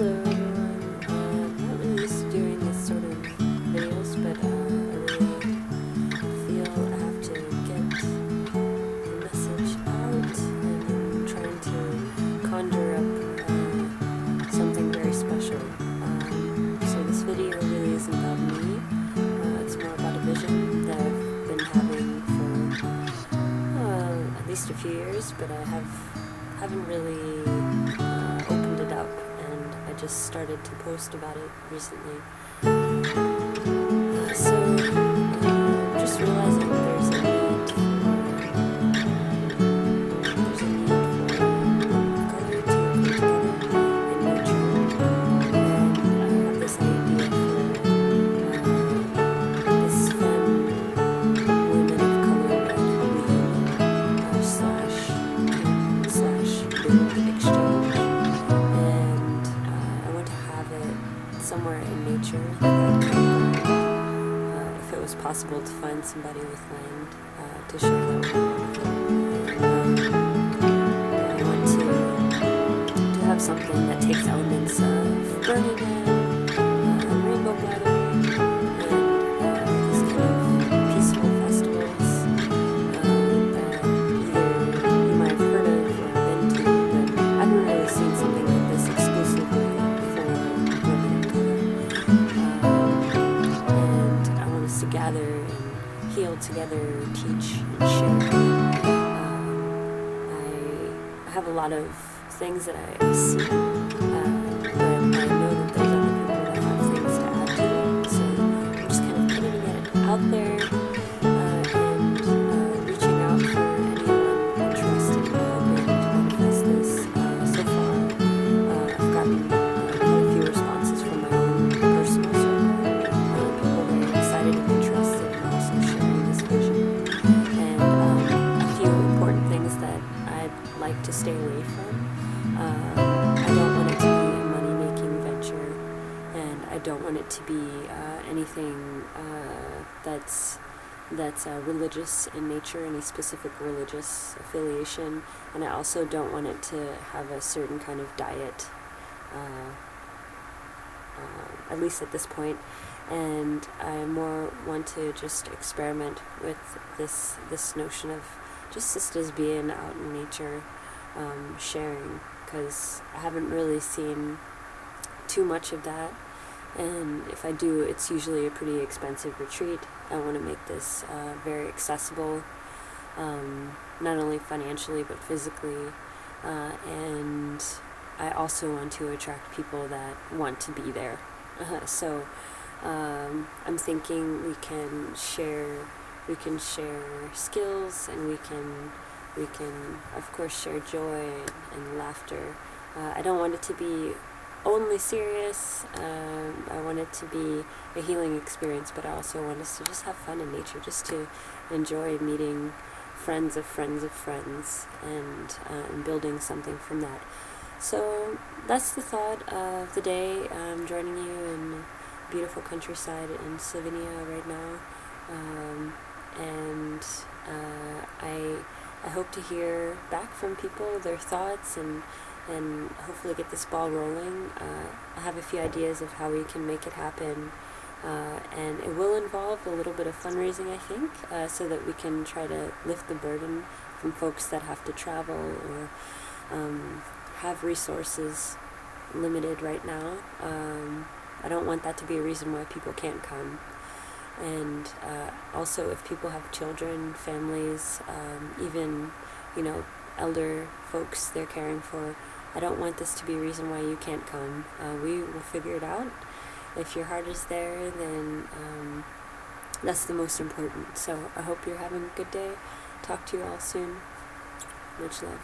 Hello everyone. I'm not really used to doing this sort of videos, but I really feel I have to get the message out, and I'm trying to conjure up something very special. So this video really isn't about me. It's more about a vision that I've been having for at least a few years, but I haven't really opened it up, and I just started to post about it recently. Just realizing there's a need for color to come together in nature, and I have this idea for this femme women of color reunion slash group exchange, and I want to have it somewhere in nature if it was possible to find somebody with land to share that with. I want to have something that takes elements of Burning Man, rainbow gathering, and these kind of peaceful festivals that either you might have heard of or been to, but I haven't really seen something like this exclusively for women of color. And I want us to gather and heal together, teach and share. I have a lot of things that I see, but I know that there's other people that have things to add to it, so I'm just kind of putting it out there and reaching out for anyone interested in helping to manifest this. So far, I've gotten quite a few responses from my own personal circle. People are very excited and interested in also sharing this vision. And a few important things that I'd like to stay away from. I don't want it to be a money-making venture, and I don't want it to be anything that's religious in nature, any specific religious affiliation, and I also don't want it to have a certain kind of diet, at least at this point. And I more want to just experiment with this notion of just sisters being out in nature, sharing, because I haven't really seen too much of that, and if I do, it's usually a pretty expensive retreat. I want to make this very accessible, not only financially but physically, and I also want to attract people that want to be there. So I'm thinking we can share skills, and we can of course share joy and laughter. I don't want it to be only serious. I want it to be a healing experience, but I also want us to just have fun in nature, just to enjoy meeting friends of friends of friends, and building something from that. So that's the thought of the day. I'm joining you in the beautiful countryside in Slovenia right now, and I hope to hear back from people, their thoughts, and hopefully get this ball rolling. I have a few ideas of how we can make it happen, and it will involve a little bit of fundraising, I think, so that we can try to lift the burden from folks that have to travel or have resources limited right now. I don't want that to be a reason why people can't come. And also, if people have children, families, even, elder folks they're caring for, I don't want this to be a reason why you can't come. We will figure it out. If your heart is there, then that's the most important. So I hope you're having a good day. Talk to you all soon. Much love.